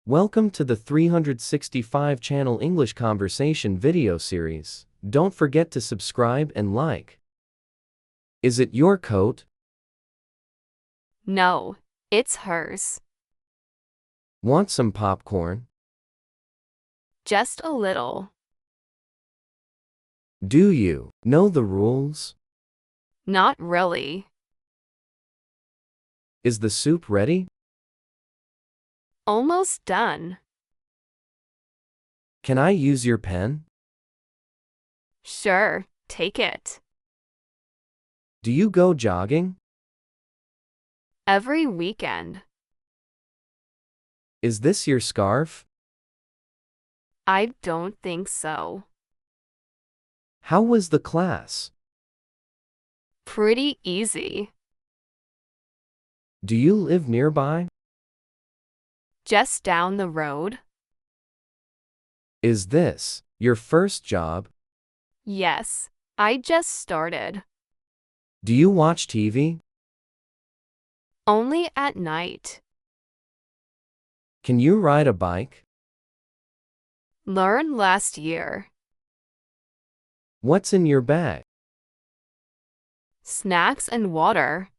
Welcome to the 365 channel English conversation video series. Don't forget to subscribe and like. Is it your coat? No, it's hers. Want some popcorn? Just a little. Do you know the rules? Not really. Is the soup ready? Almost done. Can I use your pen? Sure, take it. Do you go jogging? Every weekend. Is this your scarf? I don't think so. How was the class? Pretty easy. Do you live nearby? Just down the road? Is this your first job? Yes, I just started. Do you watch TV? Only at night. Can you ride a bike? Learned last year. What's in your bag? Snacks and water.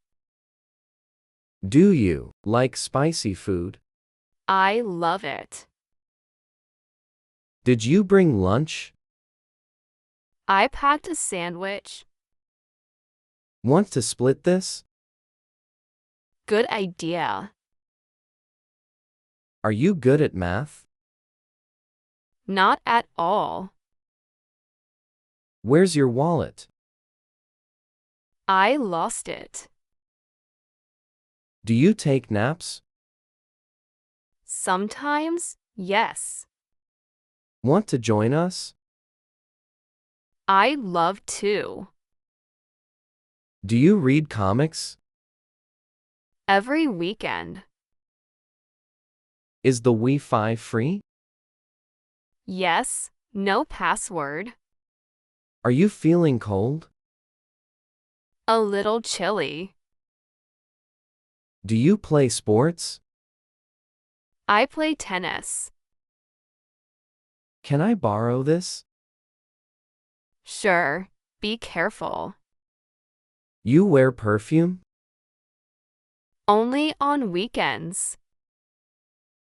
Do you like spicy food? I love it. Did you bring lunch? I packed a sandwich. Want to split this? Good idea. Are you good at math? Not at all. Where's your wallet? I lost it. Do you take naps? Sometimes, yes. Want to join us? I love to. Do you read comics? Every weekend. Is the Wi-Fi free? Yes, no password. Are you feeling cold? A little chilly. Do you play sports? I play tennis. Can I borrow this? Sure, be careful. You wear perfume? Only on weekends.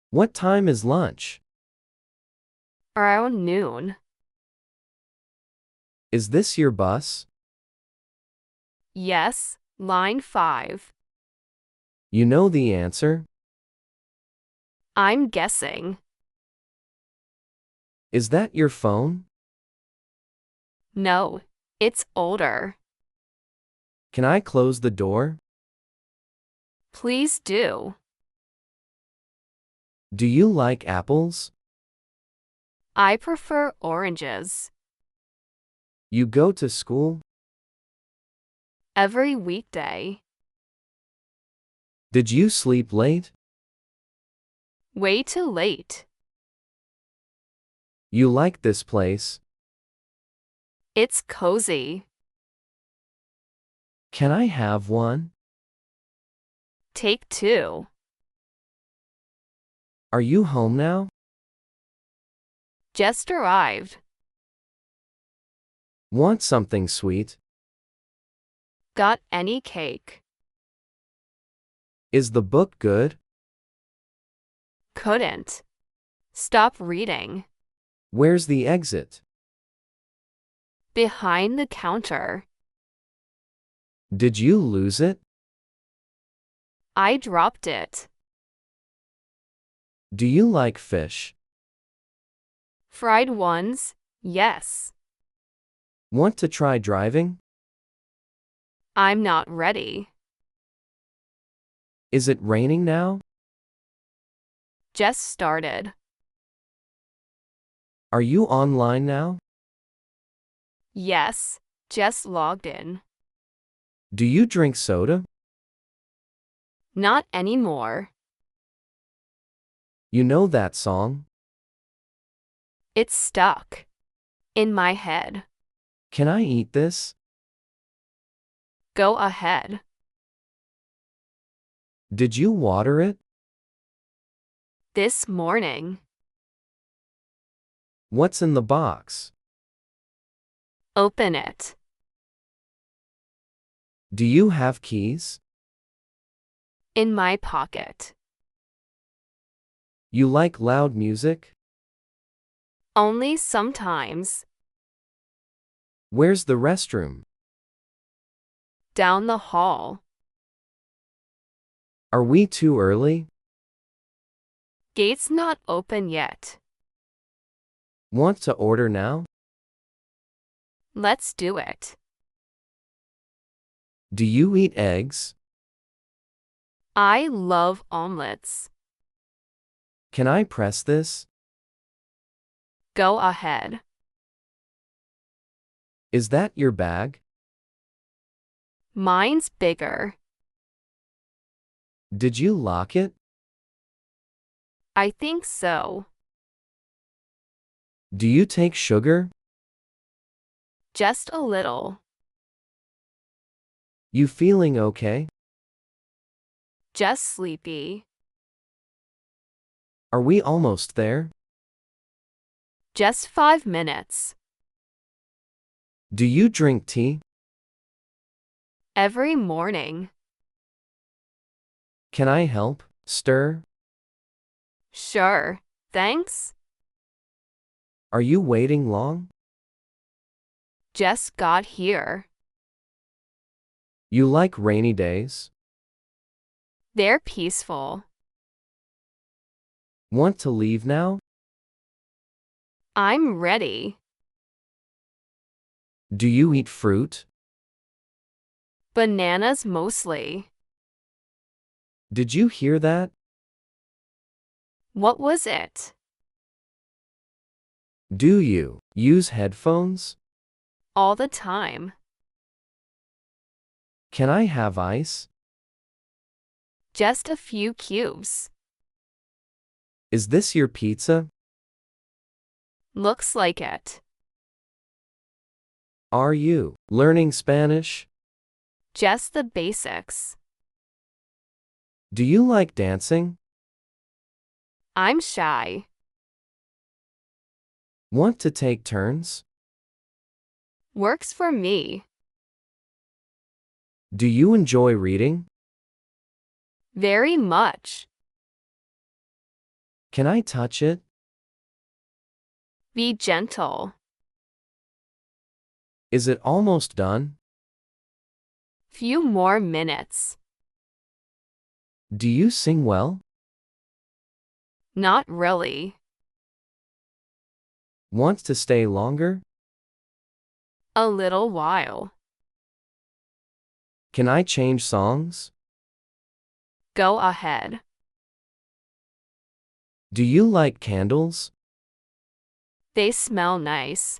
What time is lunch? Around noon. Is this your bus? Yes, line 5. You know the answer? I'm guessing. Is that your phone? No, it's older. Can I close the door? Please do. Do you like apples? I prefer oranges. You go to school? Every weekday. Did you sleep late? Way too late. You like this place? It's cozy. Can I have one? Take 2. Are you home now? Just arrived. Want something sweet? Got any cake? Is the book good? Couldn't. Stop reading. Where's the exit? Behind the counter. Did you lose it? I dropped it. Do you like fish? Fried ones? Yes. Want to try driving? I'm not ready. Is it raining now? Just started. Are you online now? Yes, just logged in. Do you drink soda? Not anymore. You know that song? It's stuck in my head. Can I eat this? Go ahead. Did you water it? This morning. What's in the box? Open it. Do you have keys? In my pocket. You like loud music? Only sometimes. Where's the restroom? Down the hall. Are we too early? Gate's not open yet. Want to order now? Let's do it. Do you eat eggs? I love omelets. Can I press this? Go ahead. Is that your bag? Mine's bigger. Did you lock it? I think so. Do you take sugar? Just a little. You feeling okay? Just sleepy. Are we almost there? Just 5 minutes. Do you drink tea? Every morning. Can I help, stir? Sure, thanks. Are you waiting long? Just got here. You like rainy days? They're peaceful. Want to leave now? I'm ready. Do you eat fruit? Bananas mostly. Did you hear that? What was it? Do you use headphones? All the time. Can I have ice? Just a few cubes. Is this your pizza? Looks like it. Are you learning Spanish? Just the basics. Do you like dancing? I'm shy. Want to take turns? Works for me. Do you enjoy reading? Very much. Can I touch it? Be gentle. Is it almost done? Few more minutes. Do you sing well? Not really. Want to stay longer? A little while. Can I change songs? Go ahead. Do you like candles? They smell nice.